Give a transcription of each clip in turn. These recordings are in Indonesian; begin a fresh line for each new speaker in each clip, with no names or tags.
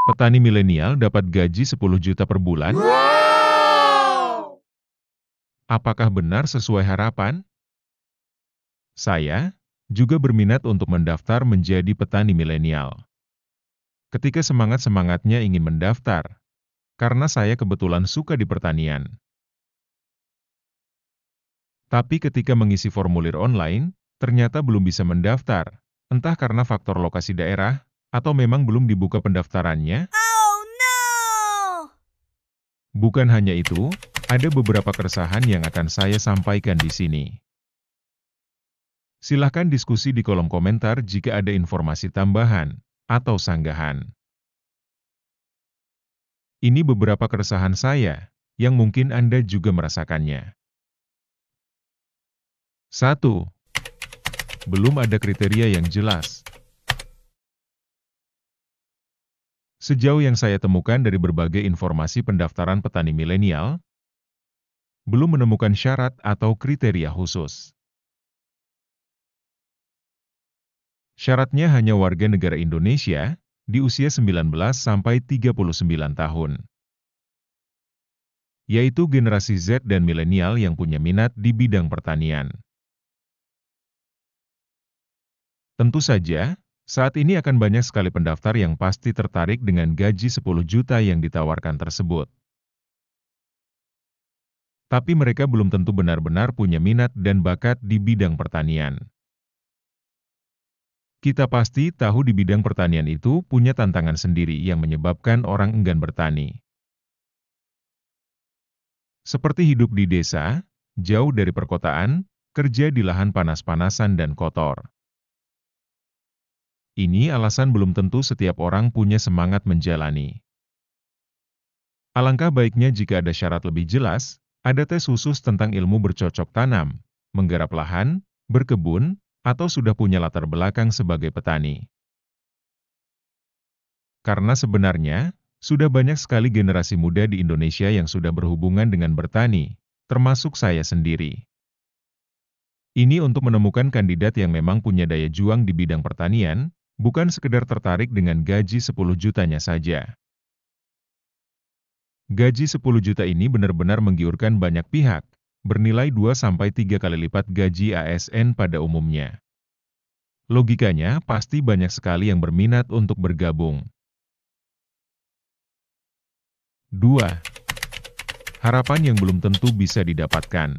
Petani milenial dapat gaji 10 juta per bulan? Apakah benar sesuai harapan? Saya juga berminat untuk mendaftar menjadi petani milenial. Ketika semangat-semangatnya ingin mendaftar, karena saya kebetulan suka di pertanian. Tapi ketika mengisi formulir online, ternyata belum bisa mendaftar, entah karena faktor lokasi daerah, atau memang belum dibuka pendaftarannya.
Oh no!
Bukan hanya itu, ada beberapa keresahan yang akan saya sampaikan di sini. Silahkan diskusi di kolom komentar jika ada informasi tambahan atau sanggahan. Ini beberapa keresahan saya, yang mungkin Anda juga merasakannya. 1. Belum ada kriteria yang jelas. Sejauh yang saya temukan dari berbagai informasi pendaftaran petani milenial, belum menemukan syarat atau kriteria khusus. Syaratnya hanya warga negara Indonesia, di usia 19 sampai 39 tahun. Yaitu generasi Z dan milenial yang punya minat di bidang pertanian. Tentu saja, saat ini akan banyak sekali pendaftar yang pasti tertarik dengan gaji 10 juta yang ditawarkan tersebut. Tapi mereka belum tentu benar-benar punya minat dan bakat di bidang pertanian. Kita pasti tahu di bidang pertanian itu punya tantangan sendiri yang menyebabkan orang enggan bertani. Seperti hidup di desa, jauh dari perkotaan, kerja di lahan panas-panasan dan kotor. Ini alasan belum tentu setiap orang punya semangat menjalani. Alangkah baiknya jika ada syarat lebih jelas, ada tes khusus tentang ilmu bercocok tanam, menggarap lahan, berkebun, atau sudah punya latar belakang sebagai petani. Karena sebenarnya, sudah banyak sekali generasi muda di Indonesia yang sudah berhubungan dengan bertani, termasuk saya sendiri. Ini untuk menemukan kandidat yang memang punya daya juang di bidang pertanian, bukan sekedar tertarik dengan gaji 10 jutanya saja. Gaji 10 juta ini benar-benar menggiurkan banyak pihak, bernilai 2-3 kali lipat gaji ASN pada umumnya. Logikanya, pasti banyak sekali yang berminat untuk bergabung. 2. Harapan yang belum tentu bisa didapatkan.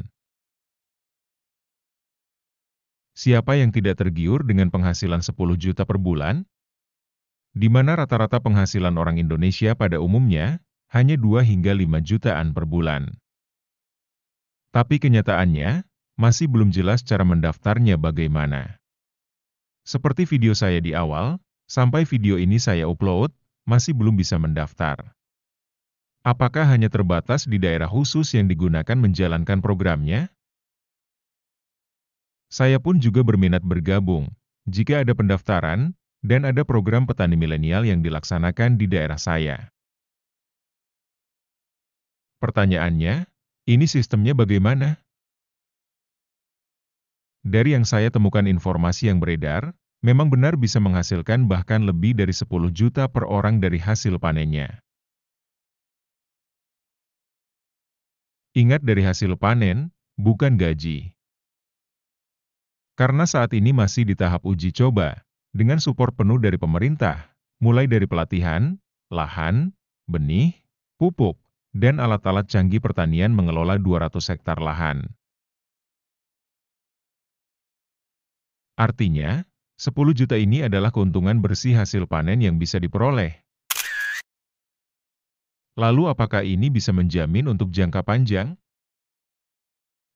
Siapa yang tidak tergiur dengan penghasilan 10 juta per bulan? Di mana rata-rata penghasilan orang Indonesia pada umumnya hanya 2 hingga 5 jutaan per bulan. Tapi kenyataannya, masih belum jelas cara mendaftarnya bagaimana. Seperti video saya di awal, sampai video ini saya upload, masih belum bisa mendaftar. Apakah hanya terbatas di daerah khusus yang digunakan menjalankan programnya? Saya pun juga berminat bergabung, jika ada pendaftaran, dan ada program petani milenial yang dilaksanakan di daerah saya. Pertanyaannya, ini sistemnya bagaimana? Dari yang saya temukan informasi yang beredar, memang benar bisa menghasilkan bahkan lebih dari 10 juta per orang dari hasil panennya. Ingat dari hasil panen, bukan gaji. Karena saat ini masih di tahap uji coba, dengan support penuh dari pemerintah, mulai dari pelatihan, lahan, benih, pupuk, dan alat-alat canggih pertanian mengelola 200 hektar lahan. Artinya, 10 juta ini adalah keuntungan bersih hasil panen yang bisa diperoleh. Lalu apakah ini bisa menjamin untuk jangka panjang?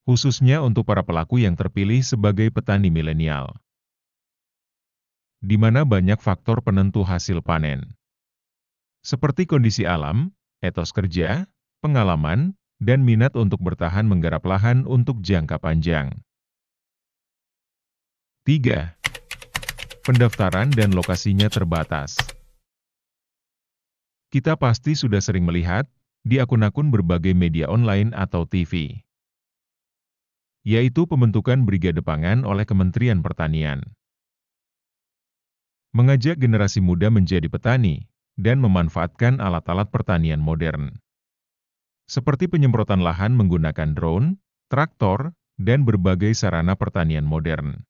Khususnya untuk para pelaku yang terpilih sebagai petani milenial, di mana banyak faktor penentu hasil panen. Seperti kondisi alam, etos kerja, pengalaman, dan minat untuk bertahan menggarap lahan untuk jangka panjang. 3. Pendaftaran dan lokasinya terbatas. Kita pasti sudah sering melihat di akun-akun berbagai media online atau TV, yaitu pembentukan Brigade Pangan oleh Kementerian Pertanian. Mengajak generasi muda menjadi petani, dan memanfaatkan alat-alat pertanian modern. Seperti penyemprotan lahan menggunakan drone, traktor, dan berbagai sarana pertanian modern.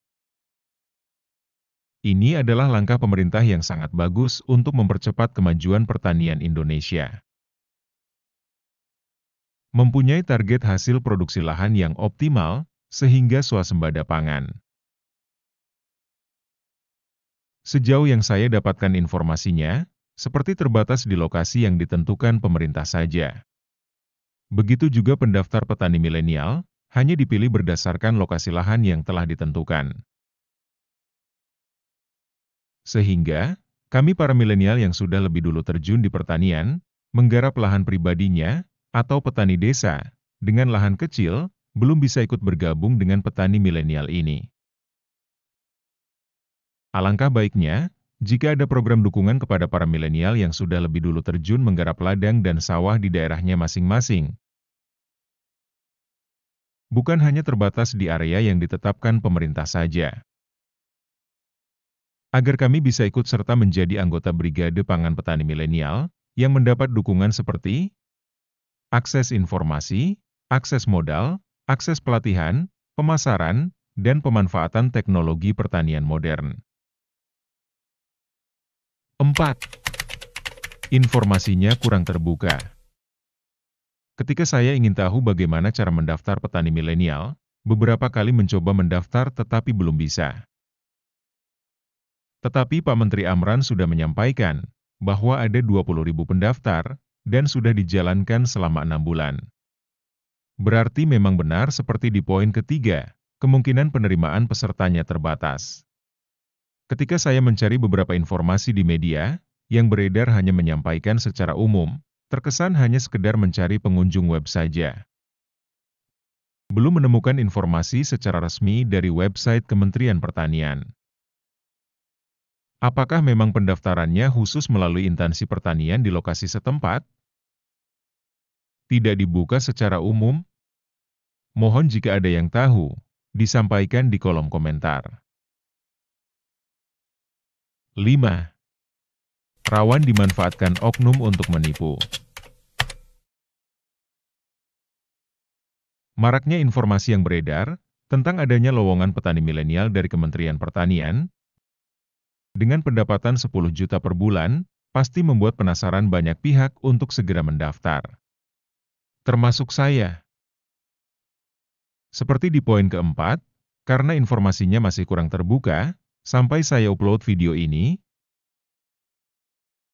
Ini adalah langkah pemerintah yang sangat bagus untuk mempercepat kemajuan pertanian Indonesia. Mempunyai target hasil produksi lahan yang optimal, sehingga swasembada pangan. Sejauh yang saya dapatkan informasinya, seperti terbatas di lokasi yang ditentukan pemerintah saja. Begitu juga pendaftar petani milenial, hanya dipilih berdasarkan lokasi lahan yang telah ditentukan. Sehingga, kami para milenial yang sudah lebih dulu terjun di pertanian, menggarap lahan pribadinya, atau petani desa, dengan lahan kecil, belum bisa ikut bergabung dengan petani milenial ini. Alangkah baiknya, jika ada program dukungan kepada para milenial yang sudah lebih dulu terjun menggarap ladang dan sawah di daerahnya masing-masing. Bukan hanya terbatas di area yang ditetapkan pemerintah saja. Agar kami bisa ikut serta menjadi anggota Brigade Pangan Petani Milenial, yang mendapat dukungan seperti akses informasi, akses modal, akses pelatihan, pemasaran, dan pemanfaatan teknologi pertanian modern. 4. Informasinya kurang terbuka. Ketika saya ingin tahu bagaimana cara mendaftar petani milenial, beberapa kali mencoba mendaftar tetapi belum bisa. Tetapi Pak Menteri Amran sudah menyampaikan bahwa ada 20.000 pendaftar dan sudah dijalankan selama 6 bulan. Berarti memang benar seperti di poin ketiga, kemungkinan penerimaan pesertanya terbatas. Ketika saya mencari beberapa informasi di media, yang beredar hanya menyampaikan secara umum, terkesan hanya sekedar mencari pengunjung web saja. Belum menemukan informasi secara resmi dari website Kementerian Pertanian. Apakah memang pendaftarannya khusus melalui instansi pertanian di lokasi setempat? Tidak dibuka secara umum? Mohon jika ada yang tahu, disampaikan di kolom komentar. 5. Rawan dimanfaatkan oknum untuk menipu. Maraknya informasi yang beredar tentang adanya lowongan petani milenial dari Kementerian Pertanian, dengan pendapatan 10 juta per bulan, pasti membuat penasaran banyak pihak untuk segera mendaftar. Termasuk saya. Seperti di poin keempat, karena informasinya masih kurang terbuka, sampai saya upload video ini,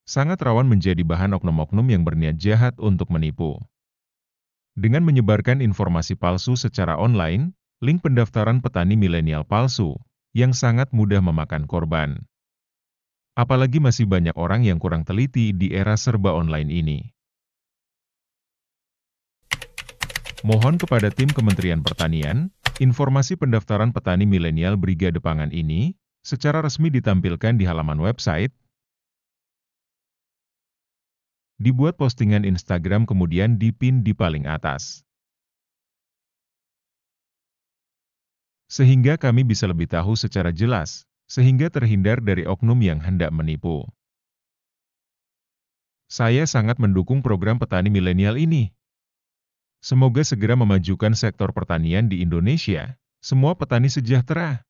sangat rawan menjadi bahan oknum-oknum yang berniat jahat untuk menipu. Dengan menyebarkan informasi palsu secara online, link pendaftaran petani milenial palsu, yang sangat mudah memakan korban. Apalagi masih banyak orang yang kurang teliti di era serba online ini. Mohon kepada tim Kementerian Pertanian, informasi pendaftaran petani milenial Brigade Pangan ini, secara resmi ditampilkan di halaman website, dibuat postingan Instagram kemudian dipin di paling atas. Sehingga kami bisa lebih tahu secara jelas, sehingga terhindar dari oknum yang hendak menipu. Saya sangat mendukung program petani milenial ini. Semoga segera memajukan sektor pertanian di Indonesia, semua petani sejahtera.